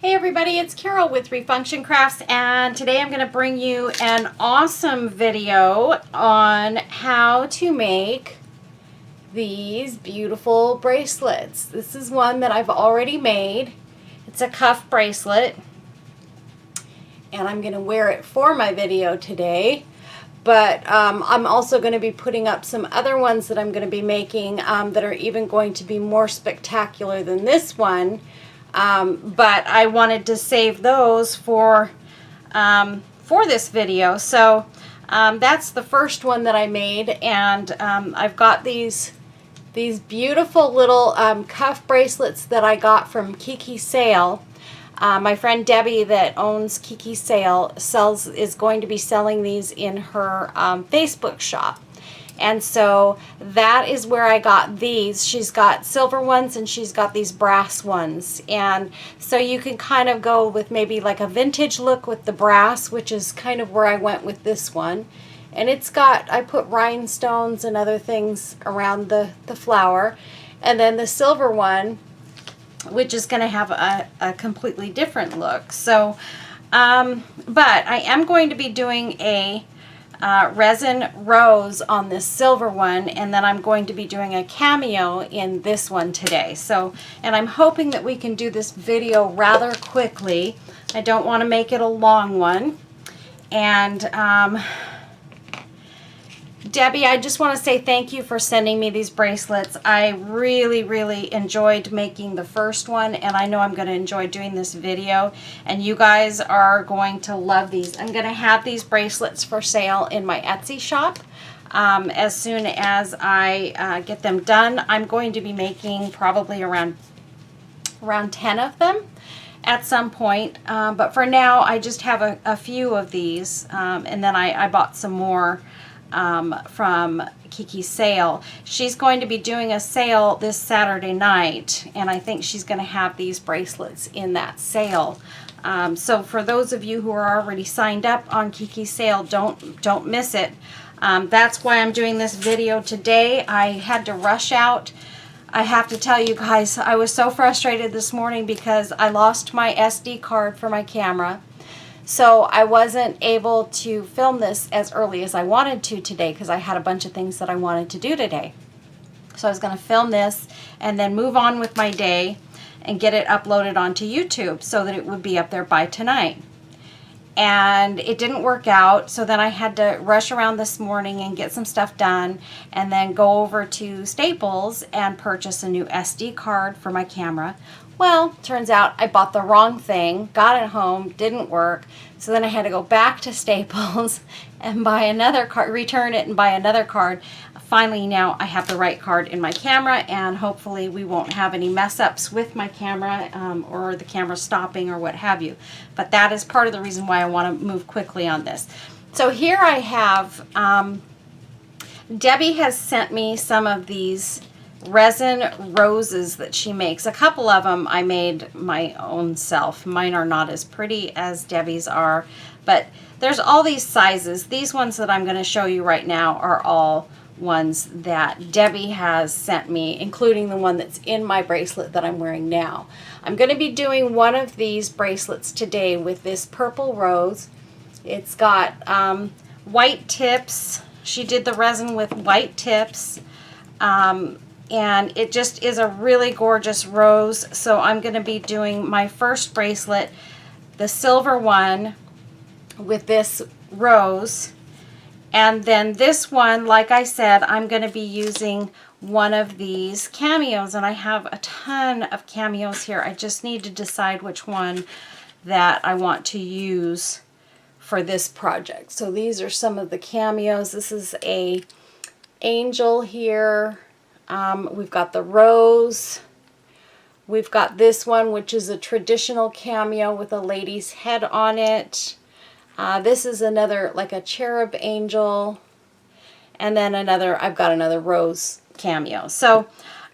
Hey everybody, it's Carol with Refunction Crafts, and today I'm going to bring you an awesome video on how to make these beautiful bracelets. This is one that I've already made. It's a cuff bracelet, and I'm going to wear it for my video today. But I'm also going to be putting up some other ones that I'm going to be making that are even going to be more spectacular than this one. But I wanted to save those for this video. So that's the first one that I made, and I've got these beautiful little cuff bracelets that I got from Kiki Sale. My friend Debbie that owns Kiki Sale is going to be selling these in her Facebook shop. And so that is where I got these. She's got silver ones and she's got these brass ones. And so you can kind of go with maybe like a vintage look with the brass, which is kind of where I went with this one. And it's got, I put rhinestones and other things around the flower. And then the silver one, which is going to have a completely different look. So, but I am going to be doing a resin rose on this silver one, and then I'm going to be doing a cameo in this one today. So, and I'm hoping that we can do this video rather quickly. I don't want to make it a long one. And Debbie, I just want to say thank you for sending me these bracelets. I really enjoyed making the first one, and I know I'm going to enjoy doing this video, and you guys are going to love these. I'm going to have these bracelets for sale in my Etsy shop as soon as I get them done. I'm going to be making probably around 10 of them at some point, but for now I just have a few of these, and then I bought some more from Kiki Sale. She's going to be doing a sale this Saturday night, and I think she's going to have these bracelets in that sale. So for those of you who are already signed up on Kiki Sale, don't miss it. That's why I'm doing this video today. I had to rush out. I have to tell you guys, I was so frustrated this morning because I lost my SD card for my camera. So I wasn't able to film this as early as I wanted to today because I had a bunch of things that I wanted to do today. So I was going to film this and then move on with my day and get it uploaded onto YouTube so that it would be up there by tonight. And it didn't work out, so then I had to rush around this morning and get some stuff done and then go over to Staples and purchase a new SD card for my camera. Well, turns out I bought the wrong thing, got it home, didn't work, so then I had to go back to Staples and buy another card, return it and buy another card. Finally, now I have the right card in my camera, and hopefully we won't have any mess ups with my camera or the camera stopping or what have you. But that is part of the reason why I want to move quickly on this. So here I have, Debbie has sent me some of these resin roses that she makes. A couple of them I made my own self. Mine are not as pretty as Debbie's are, but there's all these sizes. These ones that I'm going to show you right now are all ones that Debbie has sent me, including the one that's in my bracelet that I'm wearing now. I'm going to be doing one of these bracelets today with this purple rose. It's got white tips. She did the resin with white tips. And it just is a really gorgeous rose. So I'm going to be doing my first bracelet, the silver one, with this rose. And then this one, like I said, I'm going to be using one of these cameos. And I have a ton of cameos here. I just need to decide which one that I want to use for this project. So these are some of the cameos. This is a angel here. We've got the rose. We've got this one, which is a traditional cameo with a lady's head on it. This is another, like a cherub angel. And then I've got another rose cameo. So,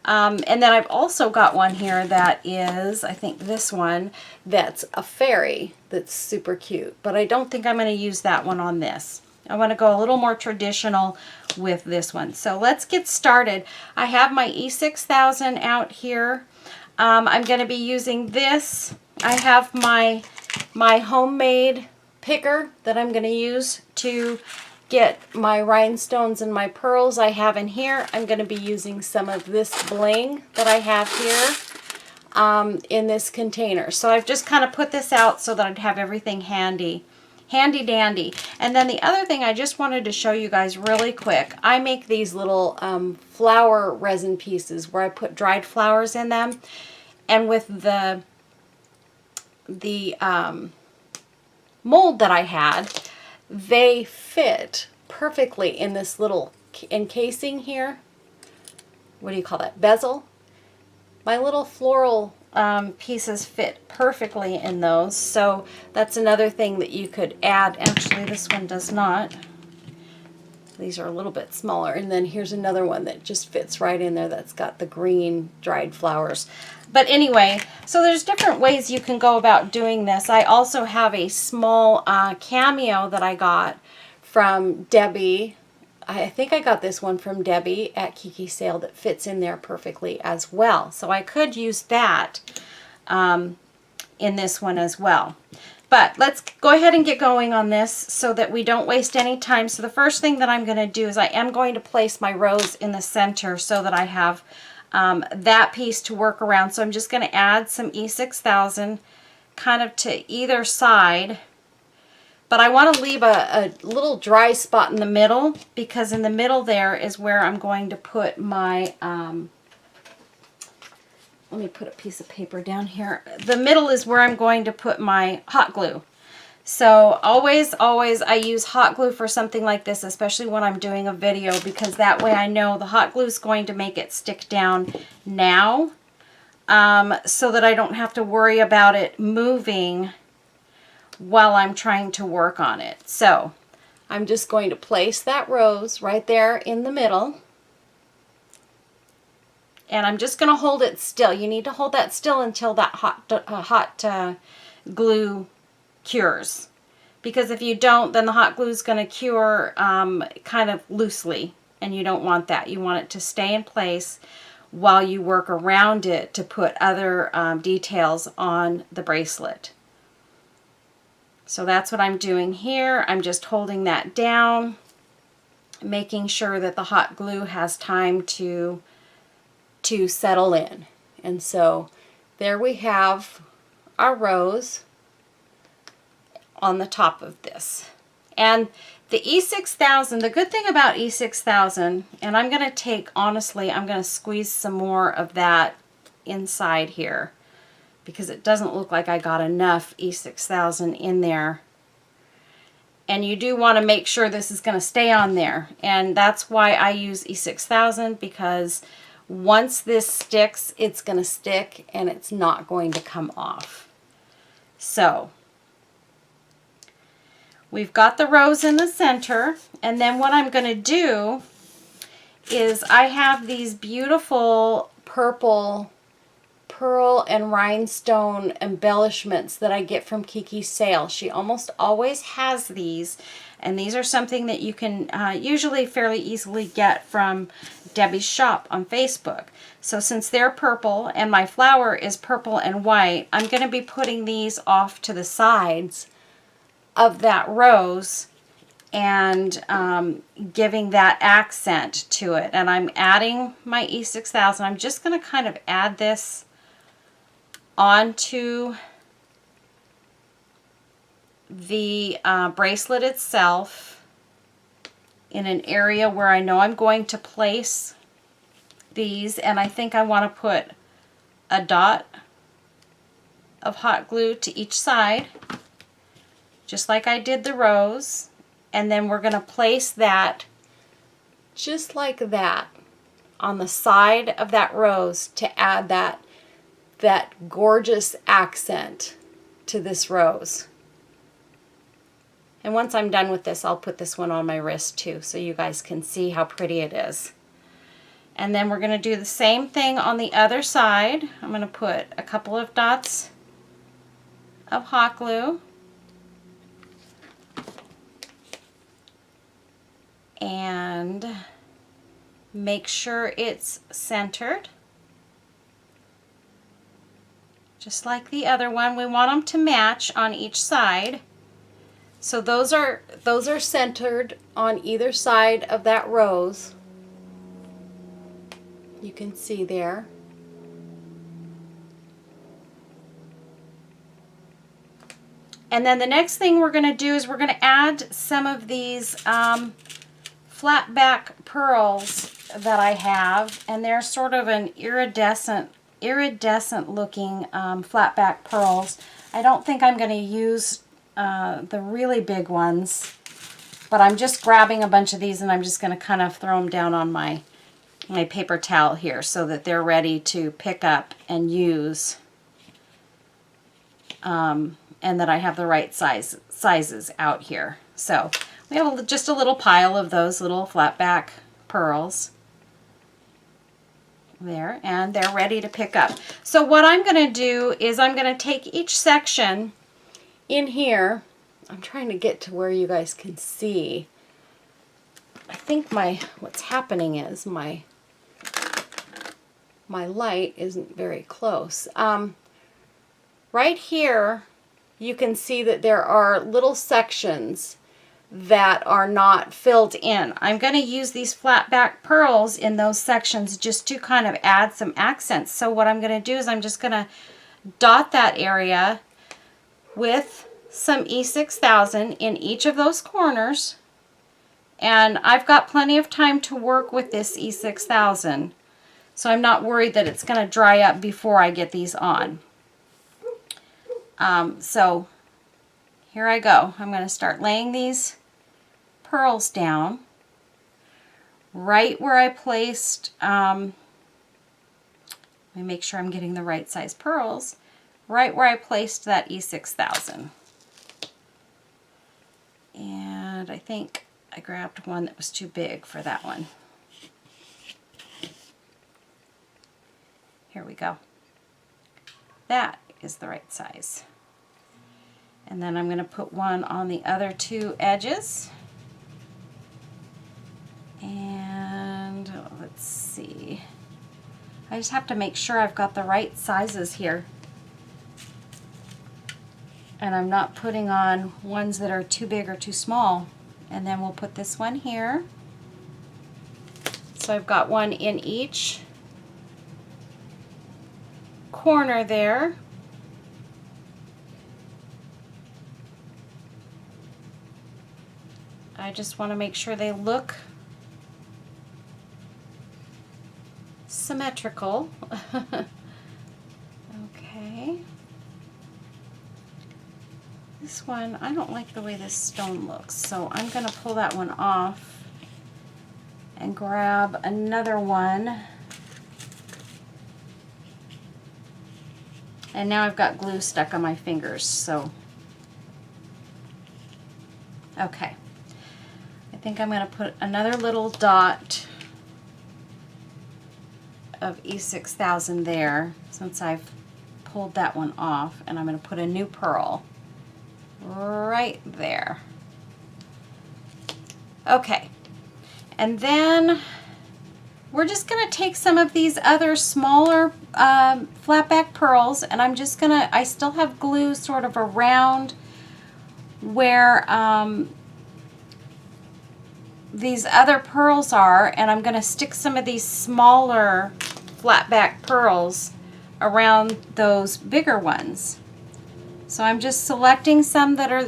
and then I've also got one here that is, I think this one, that's a fairy that's super cute. But I don't think I'm going to use that one on this. I want to go a little more traditional with this one. So let's get started. I have my E6000 out here. I'm going to be using this I have my homemade picker that I'm going to use to get my rhinestones and my pearls I have in here. I'm going to be using some of this bling that I have here in this container. So I've just kind of put this out so that I'd have everything handy dandy. And then the other thing I just wanted to show you guys really quick, I make these little flower resin pieces where I put dried flowers in them, and with the mold that I had, they fit perfectly in this little encasing here. What do you call that? Bezel. My little floral pieces fit perfectly in those, so that's another thing that you could add. Actually, this one does not. These are a little bit smaller, and then here's another one that just fits right in there that's got the green dried flowers. But anyway, so there's different ways you can go about doing this. I also have a small cameo that I got from Debbie. I think I got this one from Debbie at Kiki sale that fits in there perfectly as well. So I could use that in this one as well. But let's go ahead and get going on this so that we don't waste any time. So the first thing that I'm going to do is I am going to place my rose in the center so that I have that piece to work around. So I'm just going to add some E6000 kind of to either side. But I want to leave a little dry spot in the middle, because in the middle there is where I'm going to put my, let me put a piece of paper down here. The middle is where I'm going to put my hot glue. So always I use hot glue for something like this, especially when I'm doing a video, because that way I know the hot glue is going to make it stick down now, so that I don't have to worry about it moving while I'm trying to work on it. So I'm just going to place that rose right there in the middle, and I'm just going to hold it still. You need to hold that still until that hot glue cures, because if you don't, then the hot glue is going to cure kind of loosely, and you don't want that. You want it to stay in place while you work around it to put other details on the bracelet. So that's what I'm doing here. I'm just holding that down, making sure that the hot glue has time to settle in. And so there we have our rose on the top of this. And the E6000, the good thing about E6000, and I'm going to take, honestly, I'm going to squeeze some more of that inside here, because it doesn't look like I got enough E6000 in there. And you do want to make sure this is going to stay on there. And that's why I use E6000, because once this sticks, it's going to stick and it's not going to come off. So we've got the rose in the center, and then what I'm going to do is I have these beautiful purple pearl and rhinestone embellishments that I get from Kiki's sale. She almost always has these, and these are something that you can usually fairly easily get from Debbie's shop on Facebook. So since they're purple and my flower is purple and white, I'm going to be putting these off to the sides of that rose and giving that accent to it. And I'm adding my E6000. I'm just going to kind of add this onto the bracelet itself in an area where I know I'm going to place these, and I think I want to put a dot of hot glue to each side, just like I did the rose, and then we're going to place that just like that on the side of that rose to add that gorgeous accent to this rose. And once I'm done with this, I'll put this one on my wrist too, so you guys can see how pretty it is. And then we're going to do the same thing on the other side. I'm going to put a couple of dots of hot glue. And make sure it's centered. just like the other one. We want them to match on each side. So those are centered on either side of that rose. You can see there. And then the next thing we're going to do is we're going to add some of these flat back pearls that I have, and they're sort of an iridescent looking flat back pearls. I don't think I'm going to use the really big ones, but I'm just grabbing a bunch of these and I'm just going to kind of throw them down on my paper towel here so that they're ready to pick up and use, and that I have the right sizes out here. So we have just a little pile of those little flat back pearls there, and they're ready to pick up. So what I'm going to do is I'm going to take each section in here. I'm trying to get to where you guys can see. I think what's happening is my light isn't very close. Right here you can see that there are little sections that are not filled in. I'm going to use these flat back pearls in those sections just to kind of add some accents. So what I'm going to do is I'm just going to dot that area with some E6000 in each of those corners. And I've got plenty of time to work with this E6000. So I'm not worried that it's going to dry up before I get these on. So here I go. I'm going to start laying these pearls down right where I placed, let me make sure I'm getting the right size pearls, right where I placed that E6000. And I think I grabbed one that was too big for that one. Here we go. That is the right size. And then I'm going to put one on the other two edges. And let's see. I just have to make sure I've got the right sizes here. And I'm not putting on ones that are too big or too small. And then we'll put this one here. So I've got one in each corner there. I just want to make sure they look symmetrical. Okay. This one, I don't like the way this stone looks, so I'm going to pull that one off and grab another one. And now I've got glue stuck on my fingers, so okay. I think I'm going to put another little dot of E6000 there since I've pulled that one off, and I'm going to put a new pearl right there. Okay, and then we're just going to take some of these other smaller flat back pearls, and I'm just going to, I still have glue sort of around where these other pearls are, and I'm going to stick some of these smaller flat back pearls around those bigger ones. So I'm just selecting some that are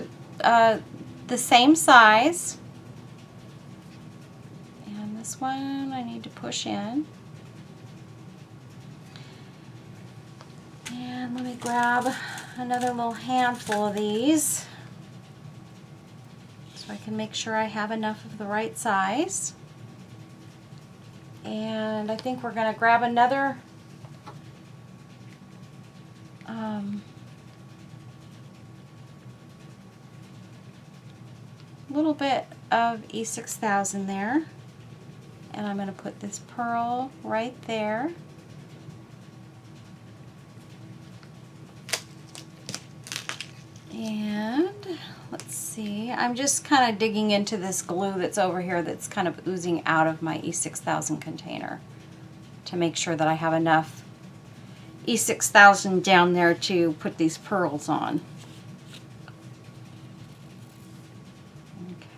the same size, and this one I need to push in. And let me grab another little handful of these so I can make sure I have enough of the right size. And I think we're going to grab another little bit of E6000 there, and I'm going to put this pearl right there. And let's see, I'm just kind of digging into this glue that's over here that's kind of oozing out of my E6000 container to make sure that I have enough E6000 down there to put these pearls on.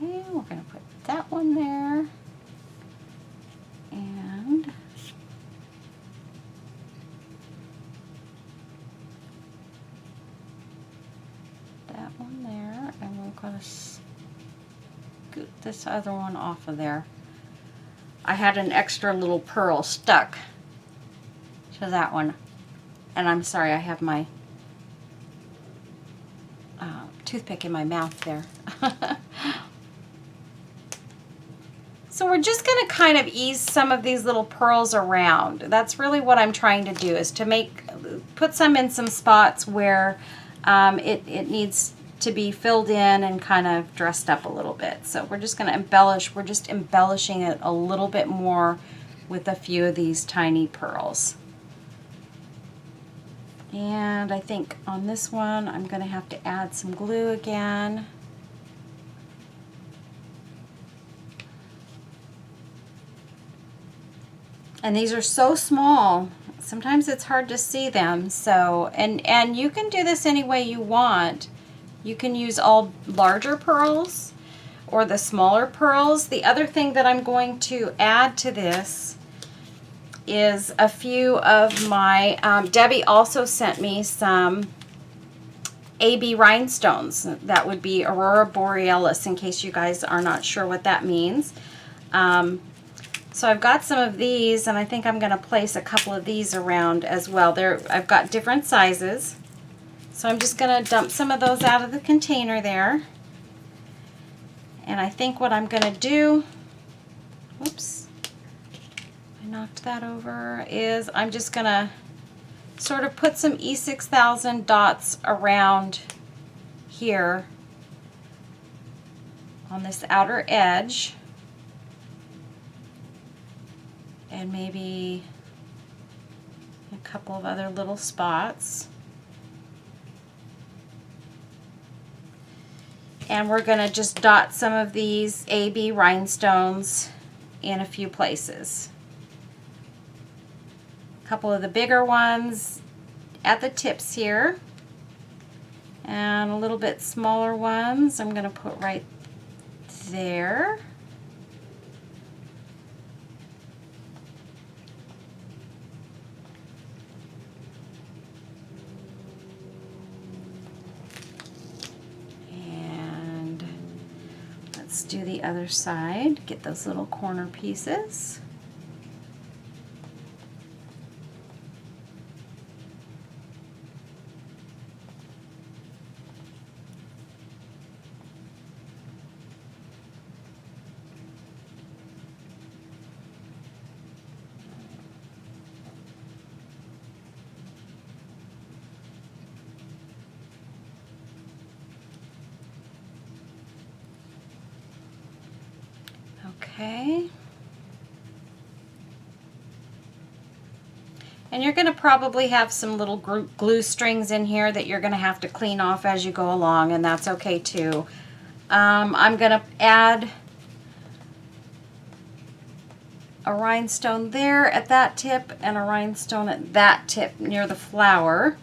Okay, we're going to put that one there. And that one there. And we're going to scoot this other one off of there. I had an extra little pearl stuck to that one. And I'm sorry, I have my toothpick in my mouth there. So we're just going to kind of ease some of these little pearls around. That's really what I'm trying to do, is to put some in some spots where it needs to be filled in and kind of dressed up a little bit. So we're just going to embellish. We're just embellishing it a little bit more with a few of these tiny pearls. And I think on this one I'm going to have to add some glue again. And these are so small, sometimes it's hard to see them. So, and you can do this any way you want. You can use all larger pearls or the smaller pearls. The other thing that I'm going to add to this is a few of my, Debbie also sent me some AB rhinestones. That would be Aurora Borealis, in case you guys are not sure what that means. So I've got some of these, and I think I'm going to place a couple of these around as well. I've got different sizes. So I'm just going to dump some of those out of the container there. And I think what I'm going to do, whoops, I knocked that over, is I'm just going to sort of put some E6000 dots around here on this outer edge. And maybe a couple of other little spots. And we're going to just dot some of these AB rhinestones in a few places. A couple of the bigger ones at the tips here. And a little bit smaller ones I'm going to put right there. Let's do the other side, get those little corner pieces. Okay. And you're going to probably have some little glue strings in here that you're going to have to clean off as you go along, and that's okay too. I'm going to add a rhinestone there at that tip and a rhinestone at that tip near the flower.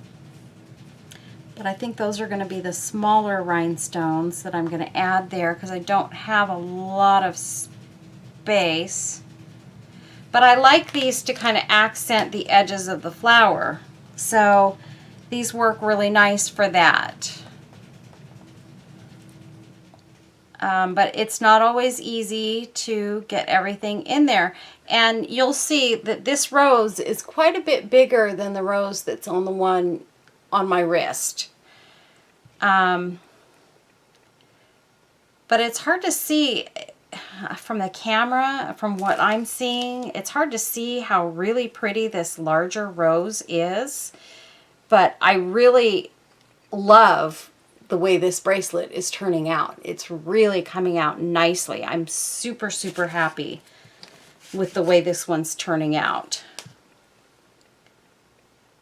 But I think those are going to be the smaller rhinestones that I'm going to add there because I don't have a lot of space. But I like these to kind of accent the edges of the flower. So these work really nice for that. But it's not always easy to get everything in there. And you'll see that this rose is quite a bit bigger than the rose that's on the one on my wrist. But it's hard to see from the camera, from what I'm seeing. It's hard to see how really pretty this larger rose is. But I really love the way this bracelet is turning out. It's really coming out nicely. I'm super, super happy with the way this one's turning out.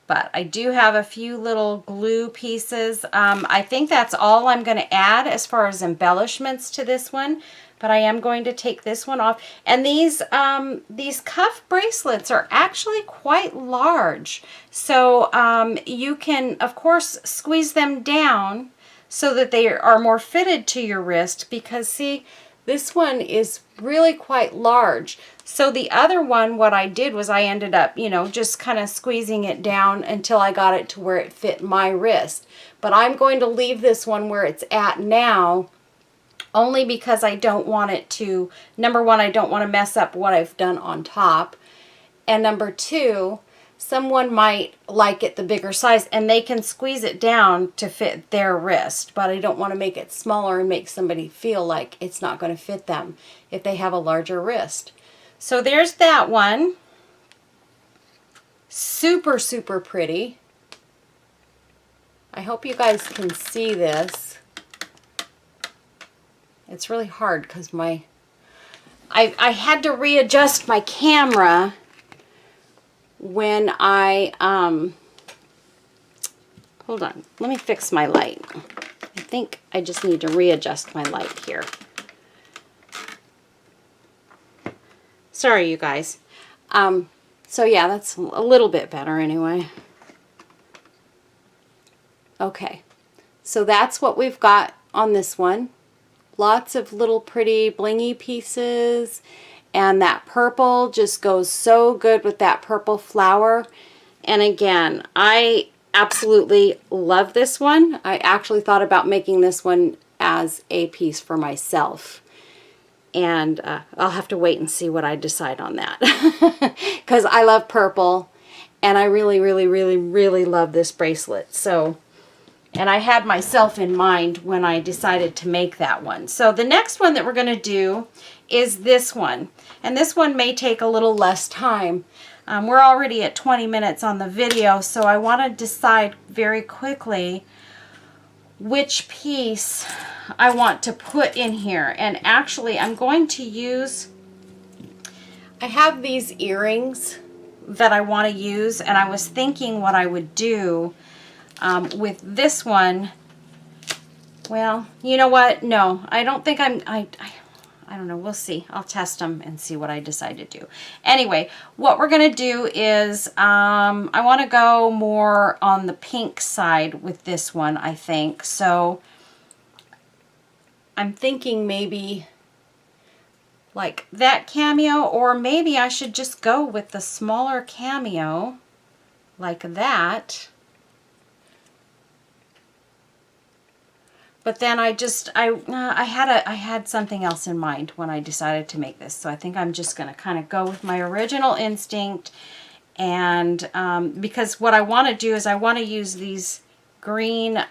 But I do have a few little glue pieces. I think that's all I'm going to add as far as embellishments to this one. but I am going to take this one off. And these cuff bracelets are actually quite large. So you can, of course, squeeze them down so that they are more fitted to your wrist, because see, this one is really quite large. So the other one, what I did was I ended up, you know, just kind of squeezing it down until I got it to where it fit my wrist. But I'm going to leave this one where it's at now, only because I don't want it to, number one, I don't want to mess up what I've done on top. And number two, someone might like it the bigger size and they can squeeze it down to fit their wrist, but I don't want to make it smaller and make somebody feel like it's not going to fit them if they have a larger wrist. So there's that one. Super, super pretty. I hope you guys can see this. It's really hard because I had to readjust my camera when I, hold on, let me fix my light. I think I just need to readjust my light here. Sorry, you guys. So yeah, that's a little bit better anyway. Okay, so that's what we've got on this one. Lots of little pretty blingy pieces. And that purple just goes so good with that purple flower. And again, I absolutely love this one. I actually thought about making this one as a piece for myself. And I'll have to wait and see what I decide on that. Because I love purple. And I really, really, really, really love this bracelet. So, and I had myself in mind when I decided to make that one. So the next one that we're going to do is this one. And this one may take a little less time. We're already at 20 minutes on the video, so I want to decide very quickly which piece I want to put in here. And actually, I'm going to use, I have these earrings that I want to use, and I was thinking what I would do with this one. Well, you know what? No, I don't think I don't know. We'll see. I'll test them and see what I decide to do. Anyway, what we're going to do is I want to go more on the pink side with this one, I think. So I'm thinking maybe like that cameo, or maybe I should just go with the smaller cameo like that. But then I had something else in mind when I decided to make this. So I think I'm just going to kind of go with my original instinct. And because what I want to do is I want to use these green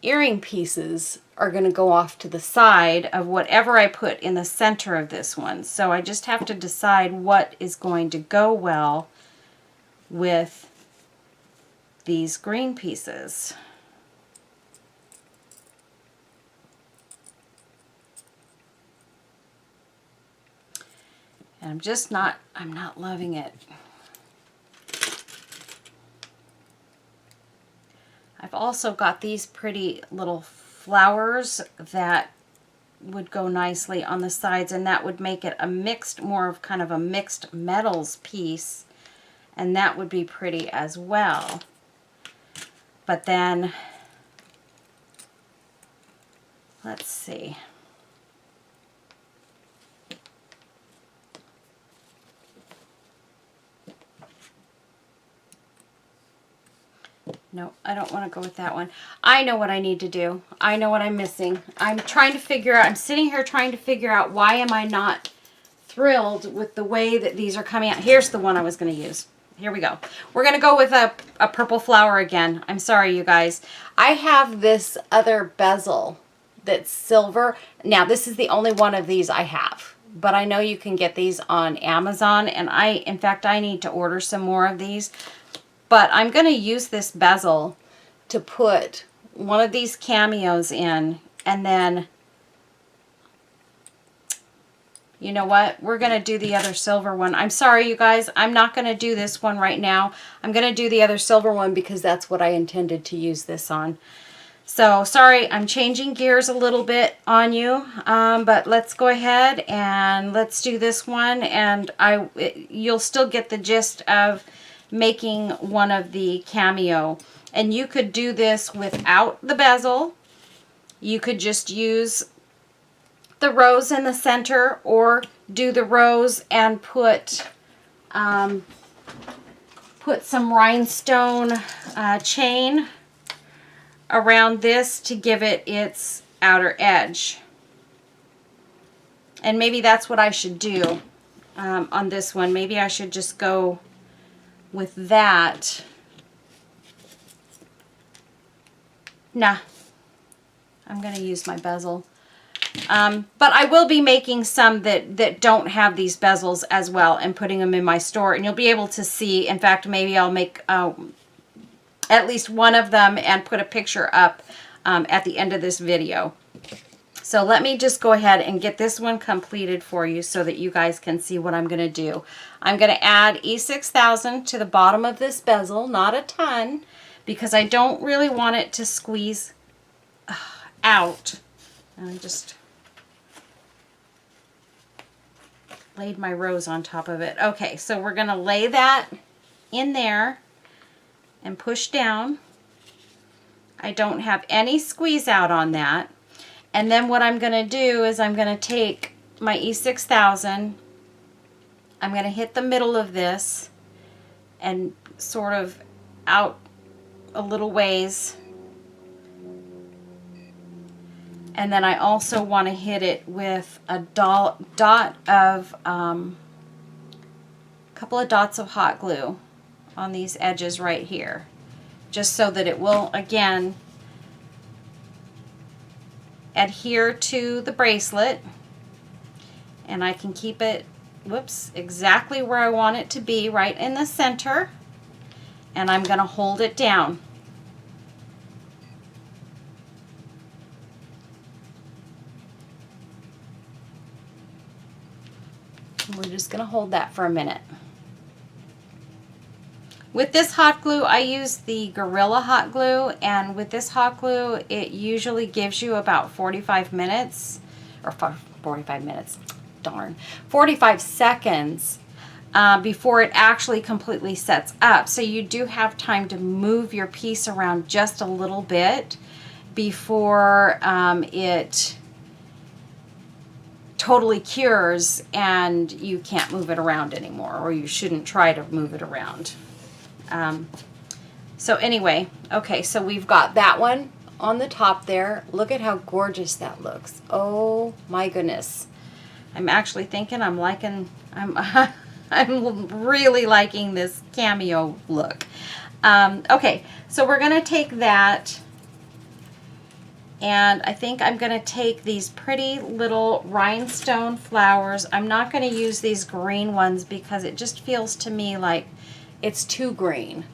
earring pieces are going to go off to the side of whatever I put in the center of this one. So I just have to decide what is going to go well with these green pieces. And I'm not loving it. I've also got these pretty little flowers that would go nicely on the sides, and that would make it a mixed, more of kind of a mixed metals piece, and that would be pretty as well. But then, let's see. No, I don't want to go with that one. I know what I need to do. I know what I'm missing. I'm trying to figure out, I'm sitting here trying to figure out why am I not thrilled with the way that these are coming out. Here's the one I was going to use. Here we go. We're going to go with a purple flower again. I'm sorry, you guys. I have this other bezel that's silver. Now, this is the only one of these I have. But I know you can get these on Amazon. And in fact, I need to order some more of these. But I'm going to use this bezel to put one of these cameos in, and then, you know what? We're going to do the other silver one. I'm sorry, you guys. I'm not going to do this one right now. I'm going to do the other silver one because that's what I intended to use this on. So sorry, I'm changing gears a little bit on you, but let's go ahead and let's do this one, and you'll still get the gist of making one of the cameo. And you could do this without the bezel. You could just use the rose in the center, or do the rose and put some rhinestone chain around this to give it its outer edge. And maybe that's what I should do on this one. Maybe I should just go with that. Nah, I'm going to use my bezel. But I will be making some that don't have these bezels as well, and putting them in my store, and you'll be able to see. In fact, maybe I'll make at least one of them and put a picture up at the end of this video. So let me just go ahead and get this one completed for you so that you guys can see what I'm going to do. I'm going to add E6000 to the bottom of this bezel, not a ton, because I don't really want it to squeeze out. And I just laid my rose on top of it. Okay, so we're going to lay that in there and push down. I don't have any squeeze out on that. And then what I'm going to do is I'm going to take my E6000, I'm going to hit the middle of this and sort of out a little ways. And then I also want to hit it with a dot of, couple of dots of hot glue on these edges right here, just so that it will, again, adhere to the bracelet, and I can keep it, whoops, exactly where I want it to be, right in the center, and I'm going to hold it down. We're just going to hold that for a minute. With this hot glue, I use the Gorilla hot glue, and with this hot glue, it usually gives you about 45 minutes, or 45 minutes, darn, 45 seconds before it actually completely sets up. So you do have time to move your piece around just a little bit before it totally cures and you can't move it around anymore, or you shouldn't try to move it around. So anyway, okay, so we've got that one on the top there. Look at how gorgeous that looks. Oh my goodness. I'm actually thinking I'm really liking this cameo look. Okay, so we're going to take that, and I think I'm going to take these pretty little rhinestone flowers. I'm not going to use these green ones because it just feels to me like it's too green.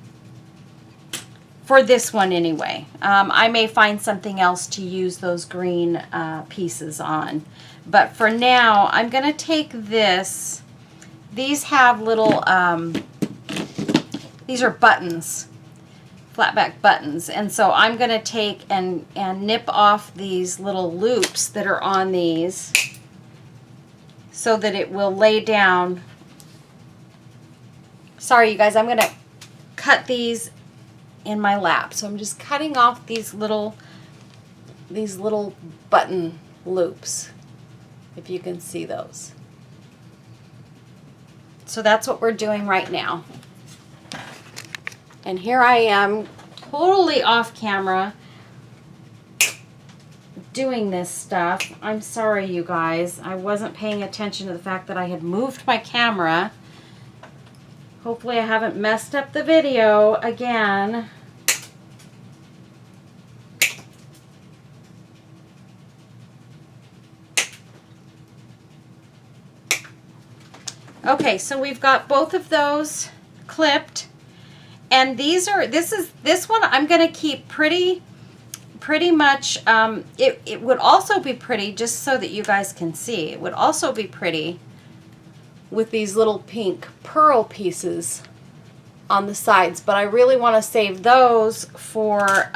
For this one anyway. I may find something else to use those green pieces on. But for now, I'm going to take this. These have little, these are buttons, flat back buttons. And so I'm going to take and nip off these little loops that are on these so that it will lay down. Sorry, you guys, I'm going to cut these in my lap. So I'm just cutting off these little button loops, if you can see those. So that's what we're doing right now. And here I am, totally off camera, doing this stuff. I'm sorry, you guys. I wasn't paying attention to the fact that I had moved my camera. Hopefully I haven't messed up the video again. Okay, so we've got both of those clipped, and this one I'm going to keep pretty much. It would also be pretty, just so that you guys can see, it would also be pretty with these little pink pearl pieces on the sides, but I really want to save those for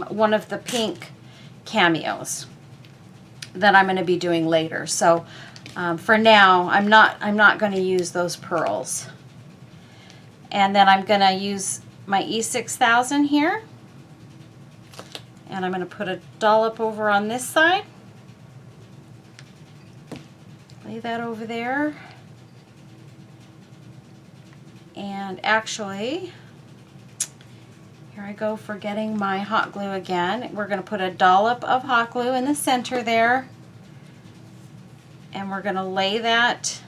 one of the pink cameos that I'm going to be doing later. So for now, I'm not going to use those pearls. And then I'm going to use my E6000 here, and I'm going to put a dollop over on this side. Lay that over there. And actually, here I go forgetting my hot glue again. We're going to put a dollop of hot glue in the center there. And we're going to lay that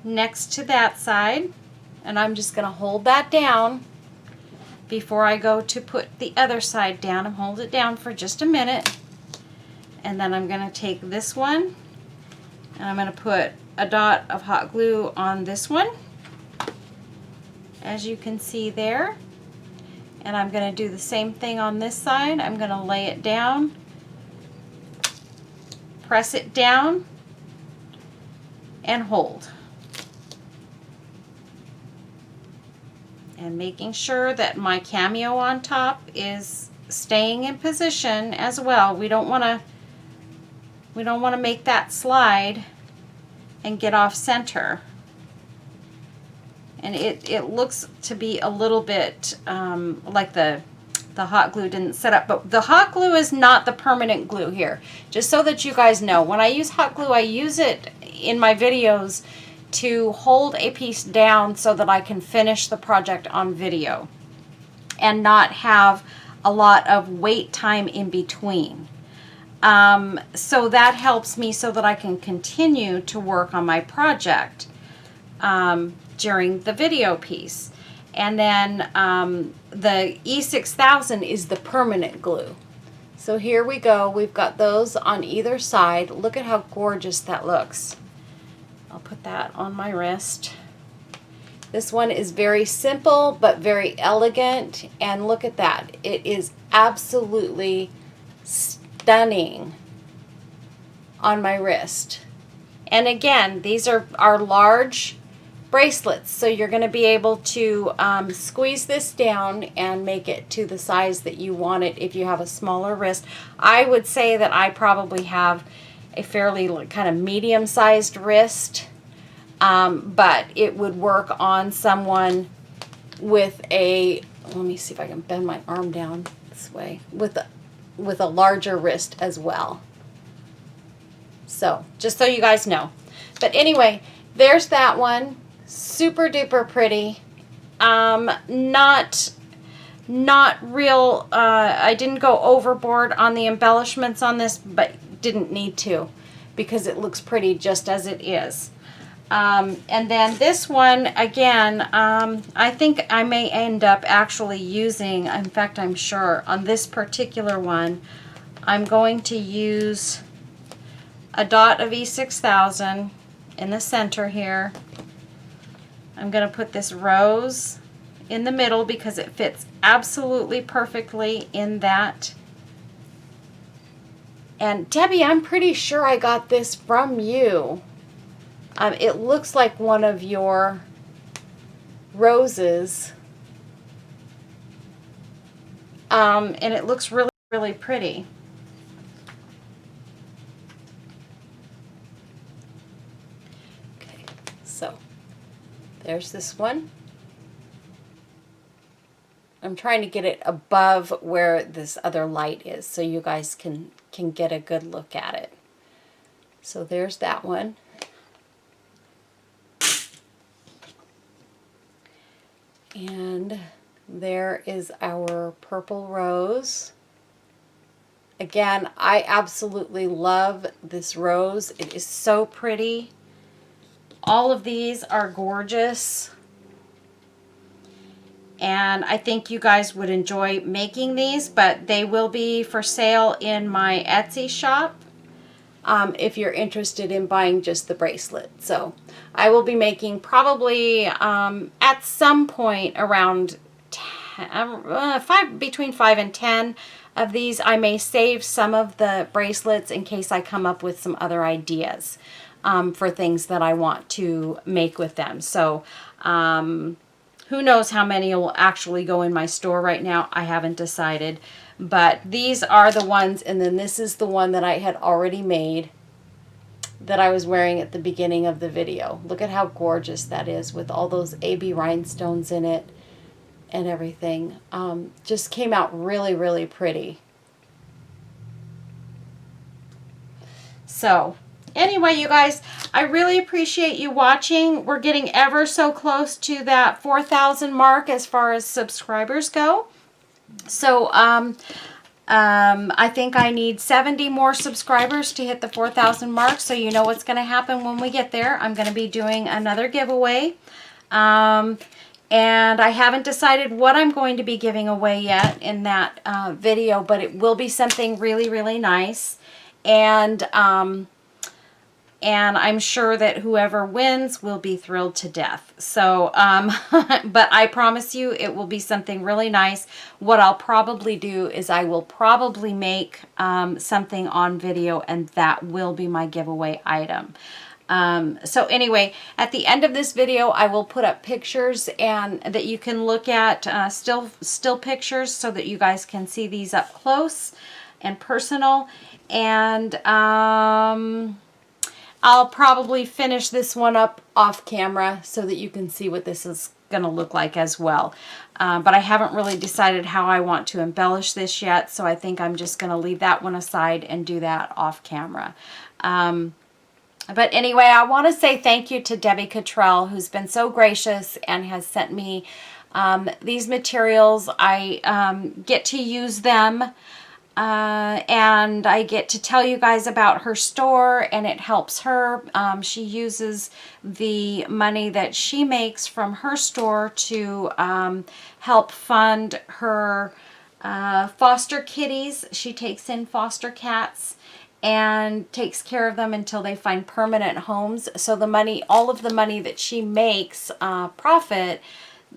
next to that side. And I'm just going to hold that down before I go to put the other side down, and hold it down for just a minute. And then I'm going to take this one and I'm going to put a dot of hot glue on this one, as you can see there. And I'm going to do the same thing on this side. I'm going to lay it down, press it down, and hold. And making sure that my cameo on top is staying in position as well. We don't want to make that slide and get off center. And it looks to be a little bit like the hot glue didn't set up, but the hot glue is not the permanent glue here. Just so that you guys know, when I use hot glue, I use it in my videos to hold a piece down so that I can finish the project on video and not have a lot of wait time in between. So that helps me so that I can continue to work on my project during the video piece. And then the E6000 is the permanent glue. So here we go. We've got those on either side. Look at how gorgeous that looks. I'll put that on my wrist. This one is very simple but very elegant, and look at that. It is absolutely stunning on my wrist. And again, these are large bracelets, so you're going to be able to squeeze this down and make it to the size that you want it if you have a smaller wrist. I would say that I probably have a fairly kind of medium-sized wrist, but it would work on someone with a, let me see if I can bend my arm down this way, with a larger wrist as well. So just so you guys know. But anyway, there's that one. Super duper pretty. Not real, I didn't go overboard on the embellishments on this, but didn't need to, because it looks pretty just as it is. And then this one, again, I think I may end up actually using, in fact I'm sure, on this particular one, I'm going to use a dot of E6000 in the center here. I'm going to put this rose in the middle because it fits absolutely perfectly in that. And Debbie, I'm pretty sure I got this from you. It looks like one of your roses. And it looks really, really pretty. Okay, so there's this one. I'm trying to get it above where this other light is so you guys can get a good look at it. So there's that one. And there is our purple rose. Again, I absolutely love this rose. It is so pretty. All of these are gorgeous. And I think you guys would enjoy making these, but they will be for sale in my Etsy shop if you're interested in buying just the bracelet. So I will be making probably at some point around between 5 and 10 of these. I may save some of the bracelets in case I come up with some other ideas for things that I want to make with them. So who knows how many will actually go in my store right now. I haven't decided. But these are the ones, and then this is the one that I had already made that I was wearing at the beginning of the video. Look at how gorgeous that is with all those AB rhinestones in it and everything. Just came out really, really pretty. So anyway, you guys, I really appreciate you watching. We're getting ever so close to that 4,000 mark as far as subscribers go. So I think I need 70 more subscribers to hit the 4,000 mark. So you know what's going to happen when we get there. I'm going to be doing another giveaway. And I haven't decided what I'm going to be giving away yet in that video, but it will be something really, really nice. And I'm sure that whoever wins will be thrilled to death. So, but I promise you it will be something really nice. What I'll probably do is I will probably make something on video, and that will be my giveaway item. So anyway, at the end of this video, I will put up pictures and that you can look at, still pictures, so that you guys can see these up close and personal. And I'll probably finish this one up off camera so that you can see what this is going to look like as well. But I haven't really decided how I want to embellish this yet, so I think I'm just going to leave that one aside and do that off camera. But anyway, I want to say thank you to Debbie Cottrell, who's been so gracious and has sent me these materials. I get to use them. And I get to tell you guys about her store, and it helps her. She uses the money that she makes from her store to help fund her foster kitties. She takes in foster cats and takes care of them until they find permanent homes. So the money, all of the money that she makes profit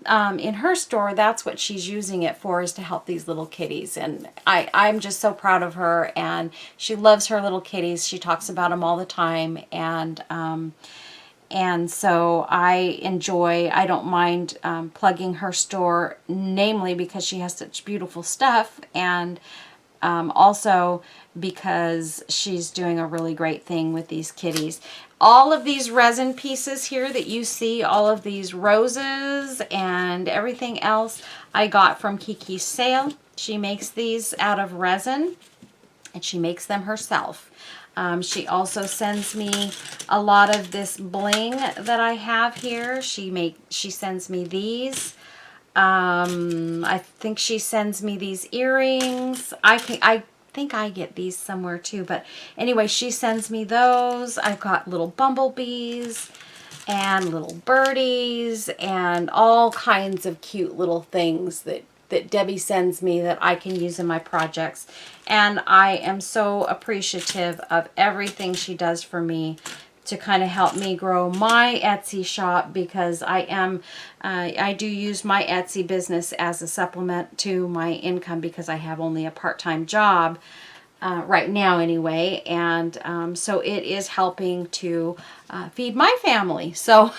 in her store, that's what she's using it for, is to help these little kitties. And I'm just so proud of her, and she loves her little kitties. She talks about them all the time, and so I don't mind plugging her store, namely because she has such beautiful stuff, and also because she's doing a really great thing with these kitties. All of these resin pieces here that you see, all of these roses and everything else, I got from Kiki's sale. She makes these out of resin, and she makes them herself. She also sends me a lot of this bling that I have here. She sends me these. I think she sends me these earrings. I think I get these somewhere too, but anyway, she sends me those. I've got little bumblebees and little birdies and all kinds of cute little things that Debbie sends me that I can use in my projects. And I am so appreciative of everything she does for me to kind of help me grow my Etsy shop, because I do use my Etsy business as a supplement to my income, because I have only a part-time job right now anyway, and so it is helping to feed my family. So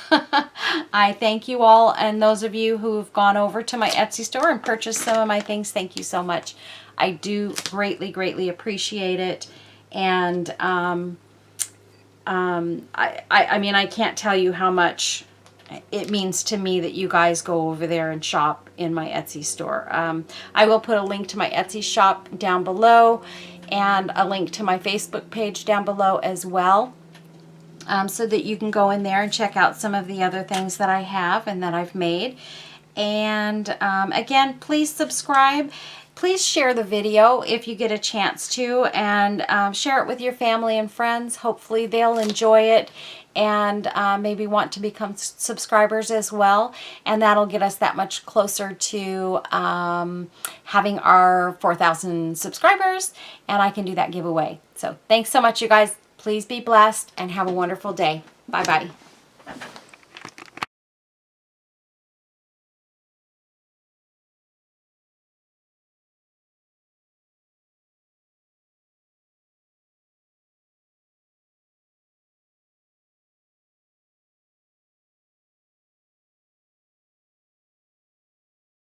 I thank you all, and those of you who've gone over to my Etsy store and purchased some of my things, thank you so much. I do greatly, greatly appreciate it. And I mean, I can't tell you how much it means to me that you guys go over there and shop in my Etsy store. I will put a link to my Etsy shop down below, and a link to my Facebook page down below as well, so that you can go in there and check out some of the other things that I have and that I've made. And again, please subscribe. Please share the video if you get a chance to, and share it with your family and friends. Hopefully they'll enjoy it and maybe want to become subscribers as well. And that'll get us that much closer to having our 4,000 subscribers, and I can do that giveaway. So thanks so much, you guys. Please be blessed and have a wonderful day. Bye-bye.